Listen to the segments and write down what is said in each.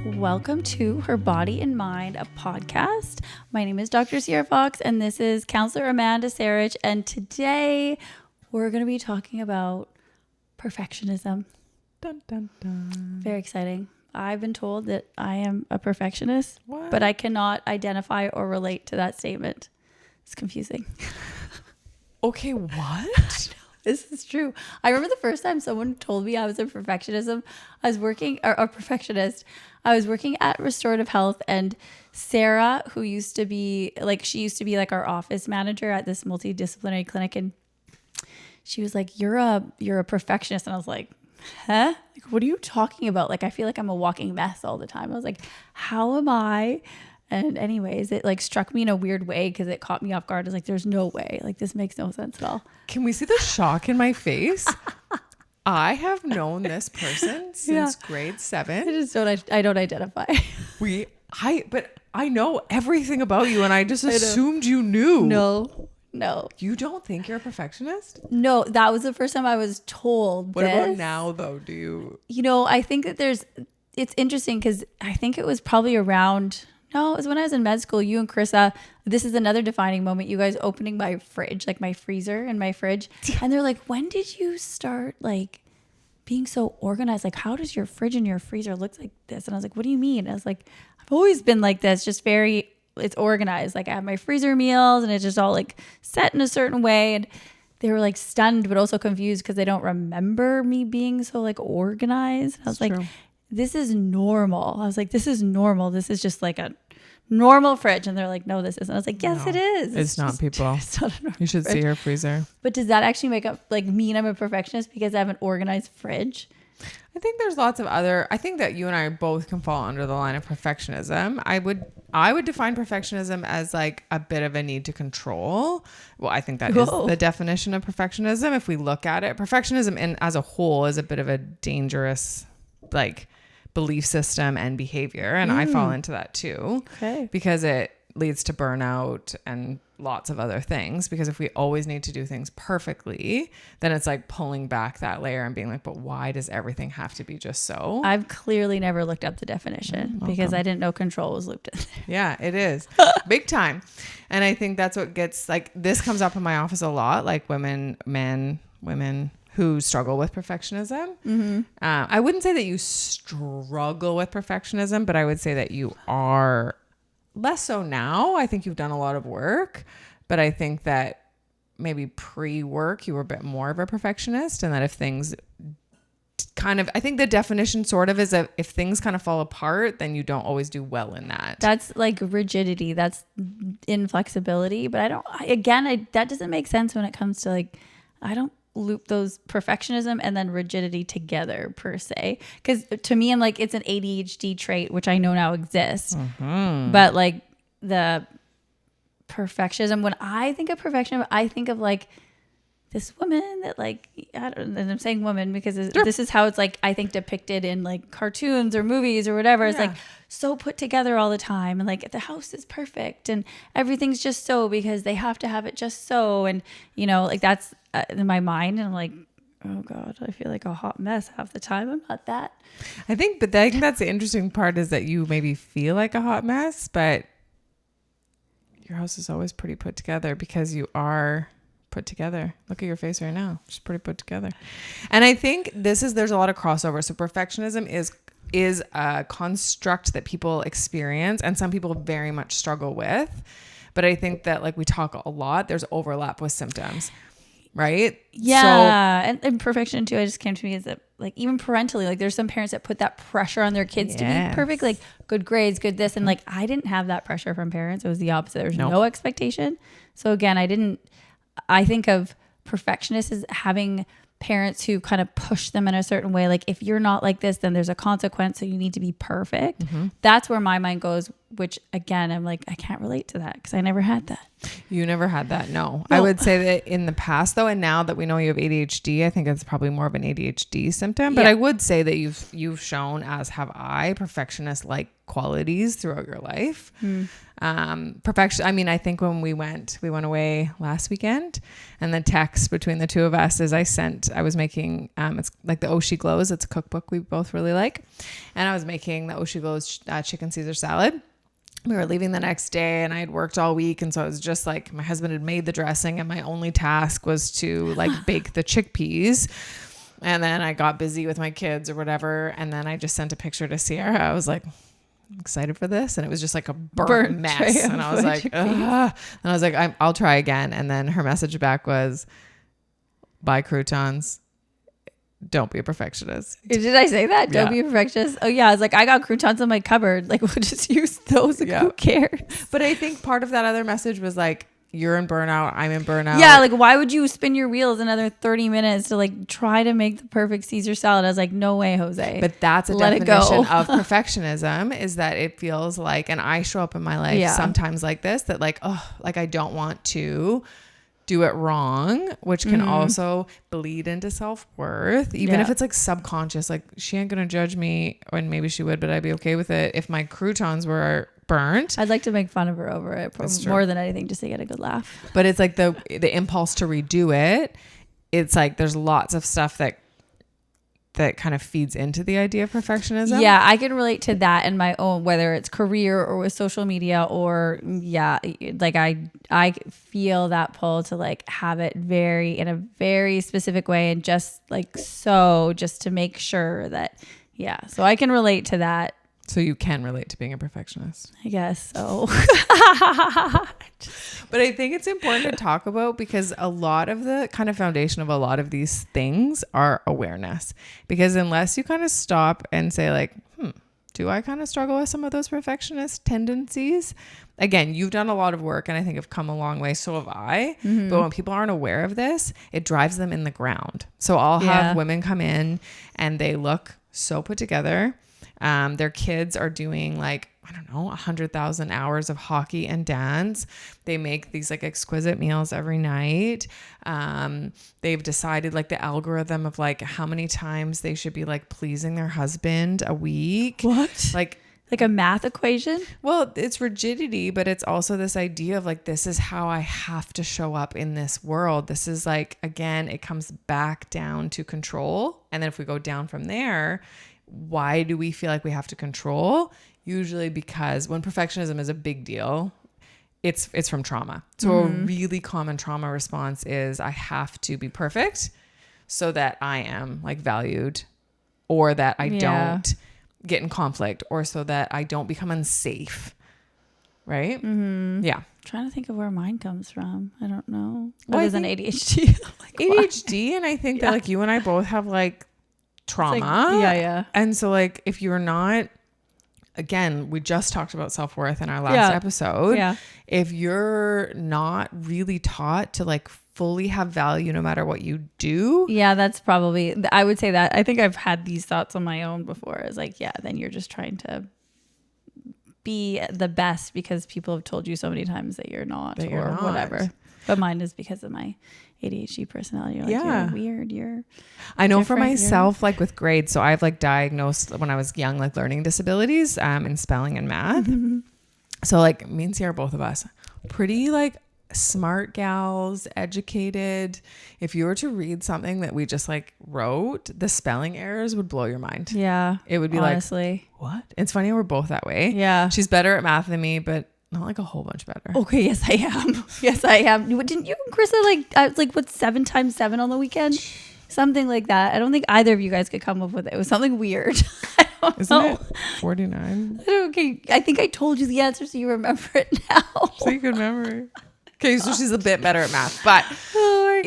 Welcome to Her Body and Mind, a podcast. My name is Dr. Ciera Fox, and this is Counsellor Amanda Sarich. And today we're going to be talking about perfectionism. Dun, dun, dun. Very exciting. I've been told that I am a perfectionist, What? but I cannot identify or relate to that statement. It's confusing. Okay, what? This is true. I remember the first time someone told me I was a perfectionist. I was working at Restorative Health, and Sarah, who used to be like our office manager at this multidisciplinary clinic, and she was like, "You're a perfectionist," and I was like, "Huh? Like, what are you talking about? Like, I feel like I'm a walking mess all the time." I was like, "How am I?" And anyways, it like struck me in a weird way because it caught me off guard. I was like, there's no way. Like, this makes no sense at all. Can we see the shock in my face? I have known this person since grade 7. I don't identify. But I know everything about you, and I just assumed you knew. No. You don't think you're a perfectionist? No, that was the first time I was told What this. about now, though? I think that it's interesting because I think it was probably around... No, it was when I was in med school, you and Carissa, this is another defining moment, you guys opening my fridge, like my freezer and my fridge. And they're like, when did you start like being so organized? Like, how does your fridge and your freezer look like this? And I was like, what do you mean? I was like, I've always been like this, just it's organized. Like, I have my freezer meals and it's just all like set in a certain way. And they were like stunned, but also confused because they don't remember me being so like organized. I was like, this is normal. I was like, this is normal. This is just like a normal fridge. And they're like, no, this isn't. I was like, yes, it is. It's not, people. It's not a normal You should fridge. see her freezer. But does that actually mean I'm a perfectionist because I have an organized fridge? I think there's lots of I think that you and I both can fall under the line of perfectionism. I would define perfectionism as like a bit of a need to control. Well, I think that is the definition of perfectionism. If we look at it, perfectionism as a whole is a bit of a dangerous like belief system and behavior. And I fall into that too. Okay. Because it leads to burnout and lots of other things. Because if we always need to do things perfectly, then it's like pulling back that layer and being like, but why does everything have to be just so? I've clearly never looked up the definition because I didn't know control was looped in. Yeah, it is. Big time. And I think that's what gets like, this comes up in my office a lot, like women who struggle with perfectionism. Mm-hmm. I wouldn't say that you struggle with perfectionism, but I would say that you are less so now. I think you've done a lot of work, but I think that maybe pre-work you were a bit more of a perfectionist, and that if things I think the definition sort of is if things kind of fall apart, then you don't always do well in that. That's like rigidity. That's inflexibility. But that doesn't make sense when it comes to like, I don't loop those perfectionism and then rigidity together per se, because to me I'm like, it's an ADHD trait which I know now exists, but like the perfectionism, when I think of perfectionism, I think of like this woman that like, and I'm saying woman because this is how it's like I think depicted in like cartoons or movies or whatever. It's like so put together all the time, and like the house is perfect and everything's just so because they have to have it just so, and like that's in my mind, and I'm like, oh God, I feel like a hot mess half the time. I'm not that. I think that's the interesting part, is that you maybe feel like a hot mess, but your house is always pretty put together because you are put together. Look at your face right now. Just pretty put together. And I think there's a lot of crossover. So perfectionism is a construct that people experience and some people very much struggle with. But I think that like we talk a lot, there's overlap with symptoms, right? Yeah. And perfection too, it just came to me, is that like even parentally, like there's some parents that put that pressure on their kids to be perfect, like good grades, good this. And like, I didn't have that pressure from parents. It was the opposite. There was no expectation. So again, I think of perfectionists as having parents who kind of push them in a certain way. Like, if you're not like this, then there's a consequence. So you need to be perfect. Mm-hmm. That's where my mind goes, which again, I'm like, I can't relate to that because I never had that. You never had that. No. I would say that in the past though, and now that we know you have ADHD, I think it's probably more of an ADHD symptom, but I would say that you've shown, as have I, perfectionist-like qualities throughout your life. Perfection. I mean, I think when we went away last weekend, and the text between the two of us is I was making, it's like the Oshi Glows. It's a cookbook we both really like. And I was making the Oshi Glows chicken Caesar salad. We were leaving the next day and I had worked all week. And so it was just like my husband had made the dressing and my only task was to like bake the chickpeas. And then I got busy with my kids or whatever. And then I just sent a picture to Ciera. I was like, I'm excited for this. And it was just like a burnt mess. And I was like, ugh. And I was like, I'll try again. And then her message back was, buy croutons. Don't be a perfectionist. Did I say that? Don't be a perfectionist. Oh yeah. I was like, I got croutons in my cupboard. Like, we'll just use those. Like, who cares? But I think part of that other message was like, you're in burnout. I'm in burnout. Yeah. Like, why would you spin your wheels another 30 minutes to like try to make the perfect Caesar salad? I was like, no way, Jose. But that's a definition of perfectionism, is that it feels like, and I show up in my life sometimes like this, that like, oh, like I don't want to do it wrong, which can also bleed into self-worth, even if it's like subconscious. Like, she ain't gonna judge me, and maybe she would, but I'd be okay with it if my croutons were burnt. I'd like to make fun of her over it more than anything, just to get a good laugh. But it's like the impulse to redo it. It's like there's lots of stuff that kind of feeds into the idea of perfectionism. Yeah, I can relate to that in my own, whether it's career or with social media, or like I feel that pull to like have it in a very specific way, and just to make sure that, so I can relate to that. So you can relate to being a perfectionist, I guess so. But I think it's important to talk about, because a lot of the kind of foundation of a lot of these things are awareness. Because unless you kind of stop and say like, do I kind of struggle with some of those perfectionist tendencies? Again, you've done a lot of work and I think have come a long way. So have I. But when people aren't aware of this, it drives them in the ground. So I'll have women come in and they look so put together. Their kids are doing like, I don't know, 100,000 hours of hockey and dance. They make these like exquisite meals every night. They've decided like the algorithm of like how many times they should be like pleasing their husband a week. What? Like a math equation? Well, it's rigidity, but it's also this idea of like, this is how I have to show up in this world. This is like, again, it comes back down to control. And then if we go down from there, why do we feel like we have to control? Usually because when perfectionism is a big deal, it's from trauma. So a really common trauma response is, I have to be perfect so that I am like valued, or that I don't get in conflict, or so that I don't become unsafe. Right? Yeah. I'm trying to think of where mine comes from. I don't know. Well, Other than ADHD. Like, ADHD. And I think that like you and I both have like trauma. Like, And so like, if you're not, again, we just talked about self-worth in our last episode. If you're not really taught to like fully have value no matter what you do. Yeah, that's probably, I would say that. I think I've had these thoughts on my own before. It's like, then you're just trying to be the best because people have told you so many times that you're not, whatever. But mine is because of my ADHD personality. You're like, you're weird. I know for myself, like with grades. So I've like diagnosed when I was young, like learning disabilities in spelling and math. So like me and Ciera, both of us, pretty like smart gals, educated. If you were to read something that we just like wrote, the spelling errors would blow your mind. Yeah. It would be honestly, like, what? It's funny. We're both that way. Yeah. She's better at math than me, but not like a whole bunch better. Okay, yes, I am. Yes, I am. Didn't you and Krista like what 7 times 7 on the weekend? Something like that. I don't think either of you guys could come up with it. It was something weird. I don't know. Isn't it 49? Okay, I think I told you the answer, so you remember it now. So you can remember. Okay, so she's a bit better at math. But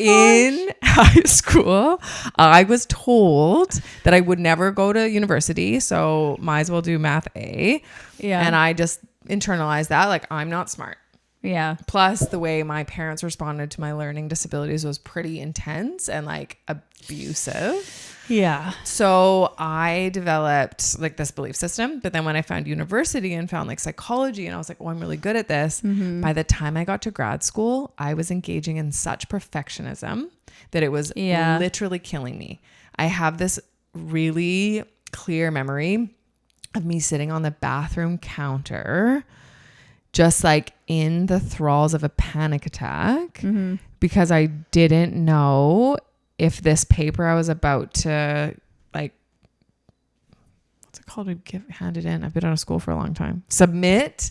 in high school, I was told that I would never go to university, so might as well do math A. Yeah. And I just internalized that, like, I'm not smart. Yeah. Plus the way my parents responded to my learning disabilities was pretty intense and like abusive. Yeah. So I developed like this belief system, but then when I found university and found like psychology and I was like, oh, I'm really good at this. By the time I got to grad school, I was engaging in such perfectionism that it was literally killing me. I have this really clear memory of me sitting on the bathroom counter just like in the thralls of a panic attack because I didn't know if this paper I was about to like, what's it called? Handed in. I've been out of school for a long time. Submit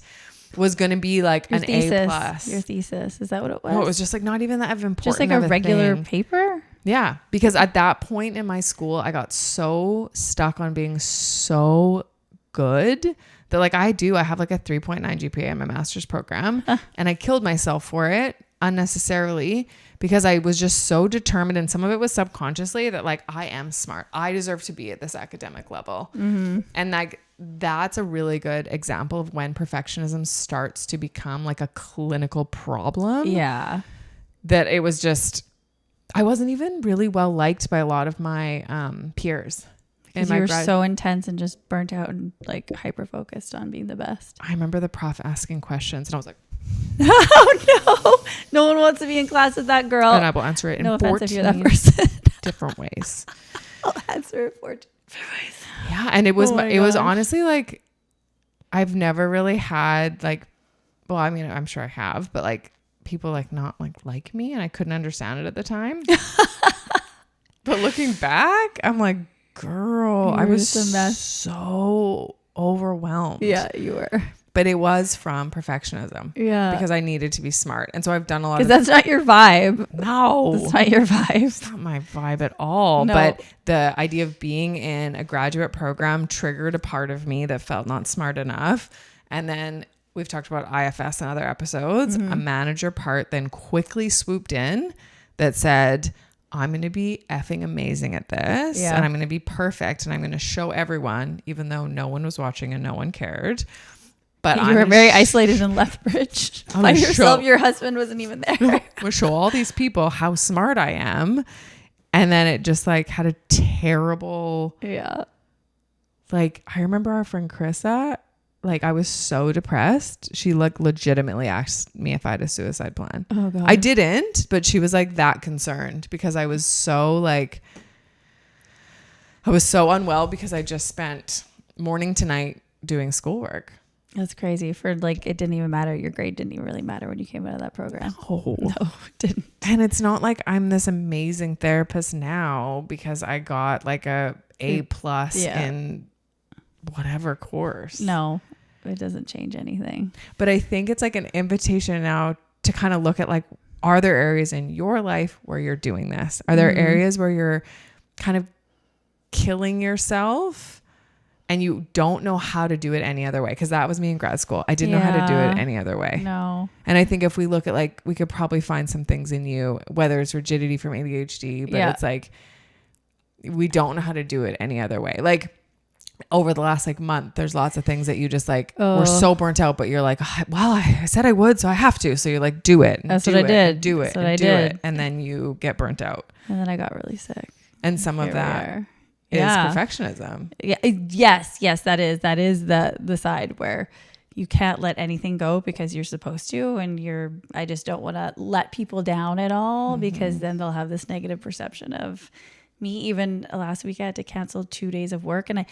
was going to be like Your an thesis. A+. Your thesis. Is that what it was? No, it was just like not even that important. Just like a regular paper? Yeah. Because at that point in my school, I got so stuck on being so good that like I have like a 3.9 GPA in my master's program and I killed myself for it unnecessarily because I was just so determined, and some of it was subconsciously, that like I am smart. I deserve to be at this academic level. And like that's a really good example of when perfectionism starts to become like a clinical problem. Yeah. That it was just, I wasn't even really well liked by a lot of my peers. Because you were so intense and just burnt out and like hyper focused on being the best. I remember the prof asking questions and I was like, oh no, no one wants to be in class with that girl. And I will answer it in 14 different ways. I'll answer it 14 different ways. Yeah. And it was, it was honestly like, I've never really had like, well, I mean, I'm sure I have, but like people like not like me, and I couldn't understand it at the time. But looking back, I'm like, girl, I was so overwhelmed. Yeah, you were. But it was from perfectionism. Yeah. Because I needed to be smart. And so I've done a lot of... Because that's not your vibe. No. That's not your vibe. It's not my vibe at all. No. But the idea of being in a graduate program triggered a part of me that felt not smart enough. And then we've talked about IFS in other episodes. A manager part then quickly swooped in that said... I'm going to be effing amazing at this and I'm going to be perfect and I'm going to show everyone, even though no one was watching and no one cared. But you were very isolated in Lethbridge by yourself. Your husband wasn't even there. I'm going to show all these people how smart I am. And then it just like had a terrible, like I remember our friend Krissa, like I was so depressed. She like legitimately asked me if I had a suicide plan. Oh God. I didn't, but she was like that concerned because I was so like, I was so unwell because I just spent morning to night doing schoolwork. That's crazy. For like, it didn't even matter. Your grade didn't even really matter when you came out of that program. No, it didn't. And it's not like I'm this amazing therapist now because I got like a A+ in whatever course. No. It doesn't change anything. But I think it's like an invitation now to kind of look at like, are there areas in your life where you're doing this? Are there areas where you're kind of killing yourself and you don't know how to do it any other way? Because that was me in grad school. I didn't know how to do it any other way. No. And I think if we look at like, we could probably find some things in you, whether it's rigidity from ADHD, but it's like, we don't know how to do it any other way. Like, over the last like month, there's lots of things that you just like were so burnt out, but you're like, well, I said I would, so I have to. So you're like, do it. That's what I did. Do it. And do it. And then you get burnt out. And then I got really sick. And some of that is perfectionism. Yeah. Yes. That is the side where you can't let anything go because you're supposed to. And I just don't want to let people down at all because then they'll have this negative perception of me. Even last week I had to cancel 2 days of work, and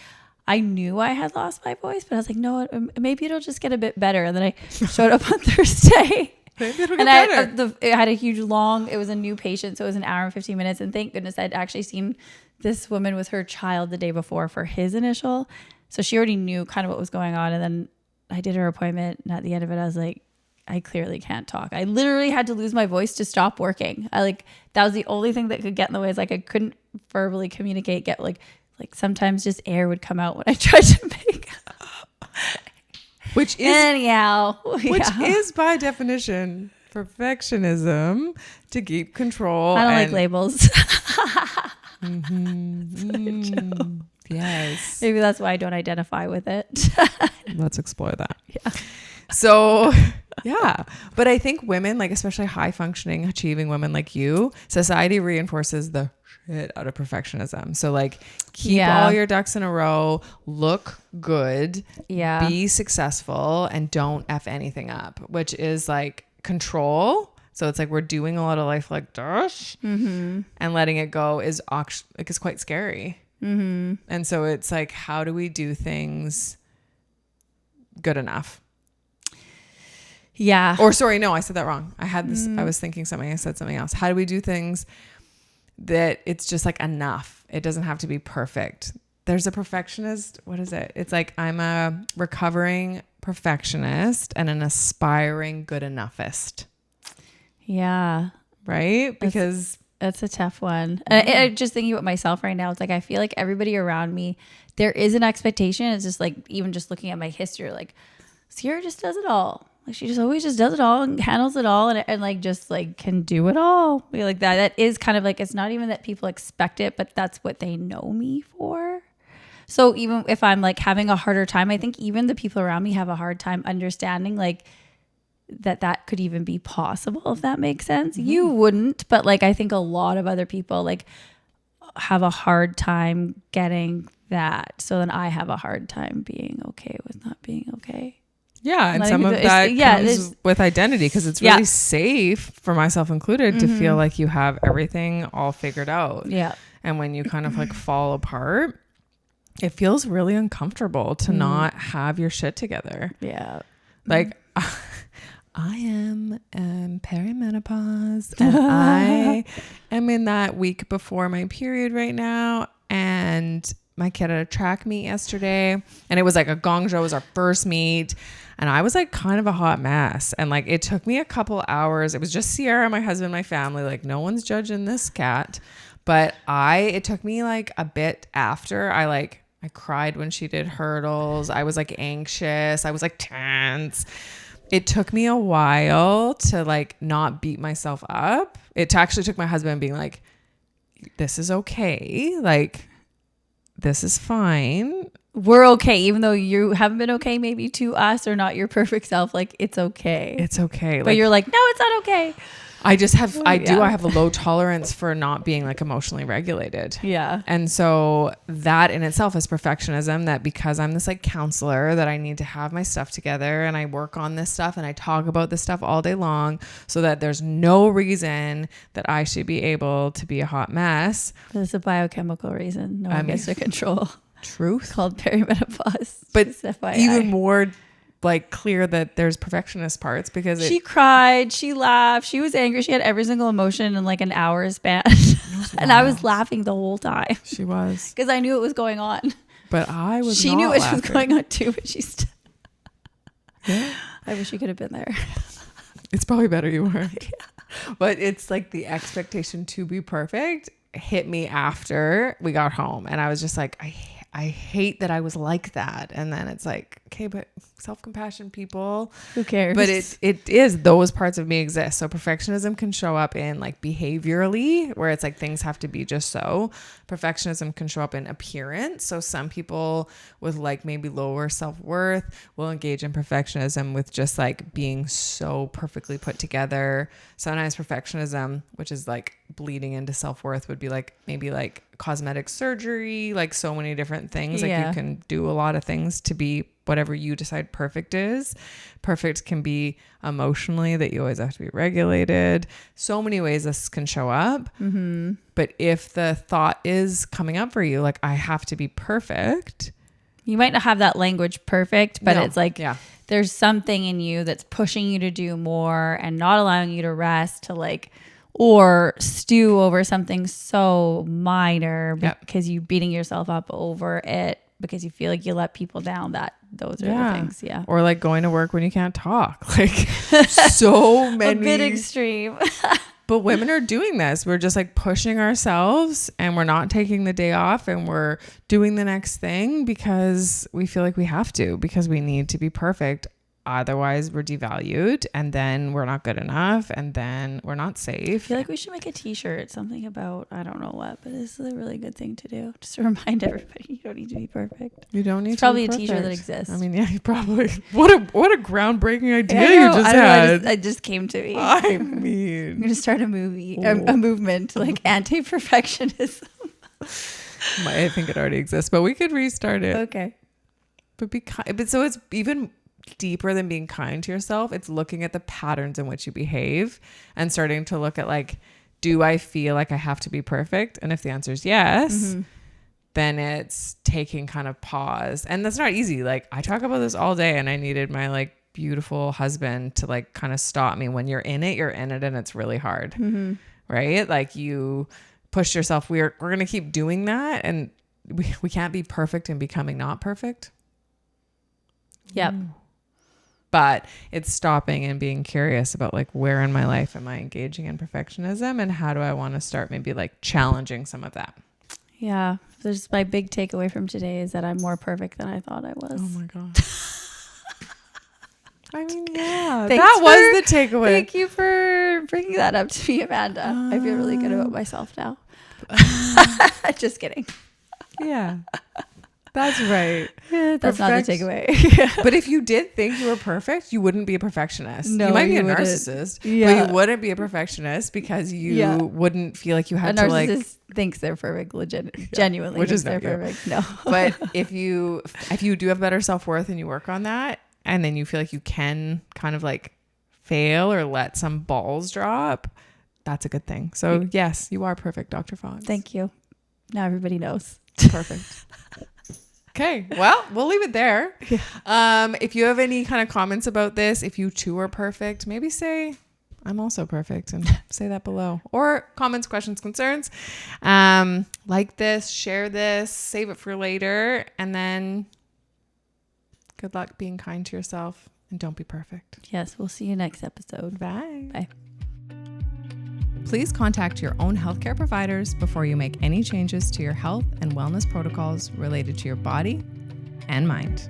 I knew I had lost my voice, but I was like, no, maybe it'll just get a bit better. And then I showed up on Thursday and I had a huge it was a new patient. So it was an hour and 15 minutes. And thank goodness I'd actually seen this woman with her child the day before for his initial. So she already knew kind of what was going on. And then I did her appointment. And at the end of it, I was like, I clearly can't talk. I literally had to lose my voice to stop working. That was the only thing that could get in the way. Is like, I couldn't verbally communicate, like sometimes just air would come out when I tried to make which is by definition perfectionism, to keep control. I don't like labels. Yes. Maybe that's why I don't identify with it. Let's explore that. Yeah. So yeah. But I think women, like especially high functioning, achieving women like you, society reinforces the shit out of perfectionism. So like keep all your ducks in a row, look good, be successful, and don't F anything up, which is like control. So it's like we're doing a lot of life like this, and letting it go is quite scary. And so it's like, how do we do things good enough? Yeah. Or sorry, no, I said that wrong. I had this, I was thinking something, I said something else. How do we do things that it's just like enough? It doesn't have to be perfect. There's a perfectionist. What is it? It's like, I'm a recovering perfectionist and an aspiring good enoughist. Yeah. Right? Because that's a tough one. And I just thinking about myself right now, it's like, I feel like everybody around me, there is an expectation. It's just like, even just looking at my history, like Ciera just does it all. Like she just always just does it all and handles it all and like just like can do it all. Like that is kind of like, it's not even that people expect it, but that's what they know me for. So even if I'm like having a harder time, I think even the people around me have a hard time understanding like that could even be possible, if that makes sense. You wouldn't, but like I think a lot of other people like have a hard time getting that. So then I have a hard time being okay with not being okay. Yeah, and some of that comes with identity, because it's really safe, for myself included, to feel like you have everything all figured out. Yeah. And when you kind of like fall apart, it feels really uncomfortable to not have your shit together. Yeah. Like I am perimenopause and I am in that week before my period right now, and my kid had a track meet yesterday, and it was like a gong show. It was our first meet, and I was like kind of a hot mess, and like it took me a couple hours. It was just Ciera, my husband, my family, like no one's judging this cat, but it took me like a bit after I cried when she did hurdles. I was like anxious. I was like tense. It took me a while to like not beat myself up. It actually took my husband being like, this is okay. Like, this is fine. We're okay. Even though you haven't been okay, maybe to us or not your perfect self, like it's okay. It's okay. But like, you're like, no, it's not okay. I have a low tolerance for not being like emotionally regulated. Yeah. And so that in itself is perfectionism, that because I'm this like counselor, that I need to have my stuff together and I work on this stuff and I talk about this stuff all day long, so that there's no reason that I should be able to be a hot mess. There's a biochemical reason no one gets to control. Truth. Called perimenopause. But even more like clear that there's perfectionist parts, because she cried, she laughed, she was angry, she had every single emotion in like an hour span. And I was laughing the whole time. She was, because I knew it was going on. But I was. She knew it was going on too, but she's. Yeah. I wish you could have been there. It's probably better you weren't. Yeah. But it's like the expectation to be perfect hit me after we got home, and I was just like, I hate that I was like that. And then it's like, okay, but self-compassion, people, who cares? But it is, those parts of me exist. So perfectionism can show up in like behaviorally, where it's like things have to be just so. Perfectionism can show up in appearance. So some people with like maybe lower self-worth will engage in perfectionism with just like being so perfectly put together. Sometimes perfectionism, which is like bleeding into self-worth, would be like maybe like cosmetic surgery, like so many different things. Like you can do a lot of things to be whatever you decide perfect is. Perfect can be emotionally, that you always have to be regulated. So many ways this can show up. Mm-hmm. But if the thought is coming up for you, like, I have to be perfect. You might not have that language perfect, but it's like, there's something in you that's pushing you to do more and not allowing you to rest, to like, or stew over something so minor because you're beating yourself up over it because you feel like you let people down. Those are the things. Yeah. Or like going to work when you can't talk. Like so many. A bit extreme. But women are doing this. We're just like pushing ourselves, and we're not taking the day off, and we're doing the next thing because we feel like we have to, because we need to be perfect. Otherwise we're devalued, and then we're not good enough, and then we're not safe. I feel like we should make a t-shirt, something about, I don't know what, but this is a really good thing to do, just to remind everybody you don't need to be perfect. You don't need it's probably to be a t-shirt that exists. I mean, yeah, you probably. What a groundbreaking idea you just had. It just came to me. I mean, I'm gonna start a movement like anti-perfectionism. I think it already exists, but we could restart it. Okay. But so it's even deeper than being kind to yourself. It's looking at the patterns in which you behave and starting to look at like, do I feel like I have to be perfect? And if the answer is yes, then it's taking kind of pause. And that's not easy. Like I talk about this all day, and I needed my like beautiful husband to like kind of stop me. When you're in it and it's really hard. Mm-hmm. Right? Like you push yourself. We're going to keep doing that. And we can't be perfect in becoming not perfect. Yep. But it's stopping and being curious about like, where in my life am I engaging in perfectionism, and how do I want to start maybe like challenging some of that? Yeah. There's my big takeaway from today is that I'm more perfect than I thought I was. Oh my God. I mean, yeah, Thanks that was the takeaway. Thank you for bringing that up to me, Amanda. I feel really good about myself now. Just kidding. Yeah. That's right. That's not the takeaway. But if you did think you were perfect, you wouldn't be a perfectionist. No, you might be you a wouldn't. narcissist, but Yeah. you wouldn't be a perfectionist because you wouldn't feel like you had A to like. narcissist thinks they're perfect, genuinely which is thinks not they're you. perfect. No. But if you do have better self-worth and you work on that, and then you feel like you can kind of like fail or let some balls drop, that's a good thing. So yes, you are perfect, Dr. Fox. Thank you. Now everybody knows. Perfect. Okay, well, we'll leave it there. If you have any kind of comments about this, if you too are perfect, maybe say, I'm also perfect, and say that below. Or comments, questions, concerns. Like this, share this, save it for later, and then good luck being kind to yourself, and don't be perfect. Yes, we'll see you next episode. Bye. Bye. Please contact your own healthcare providers before you make any changes to your health and wellness protocols related to your body and mind.